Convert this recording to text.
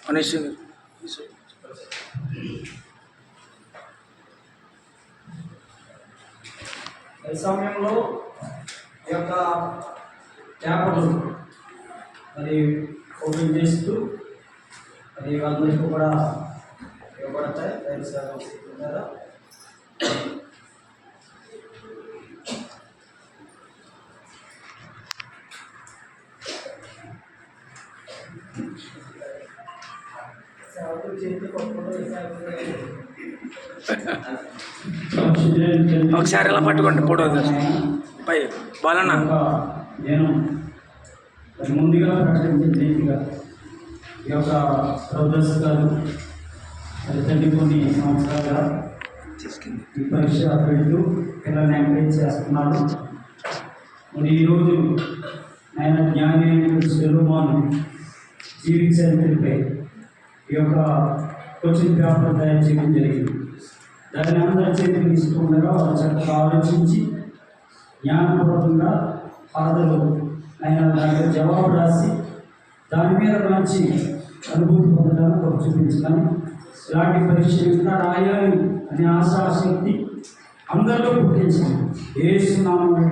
మనీష్ ఈ సమయంలో ఈ యొక్క క్యాప్లు మరి ఓపెన్ చేస్తూ మరి వాళ్ళందరికీ కూడా ఇవ్వబడతాయి. కదా ఒకసారి ఎలా పట్టుకోండి ఫోటో పై బాలన్న. నేను ముందుగా ప్రకటించిన రీతిగా ఈ యొక్క ప్రదర్శకాలు తండ్రి కొన్ని సంవత్సరాలుగా ఈ పరీక్ష పెడుతూ పిల్లల్ని ఎంకరేజ్ చేస్తున్నాడు. మరి ఈరోజు ఆయన జ్ఞాని సొలొమోను జీవిత చరిత్రపై ఈ యొక్క కోచింగ్ పేపర్ తయారు చేయడం జరిగింది. దాన్ని అందరి చేతికి తీసుకుండగా వాళ్ళు చక్కగా ఆలోచించి జ్ఞానపూర్వకంగా పాటలు ఆయన దానికి జవాబు రాసి దాని మీద మంచి అనుభూతి పొందడానికి ఒక చూపించడం. ఇలాంటి పరీక్ష ఇంకా రాయాలి అనే ఆశాశక్తి అందరిలో పుట్టించాలి. యేసు నామములో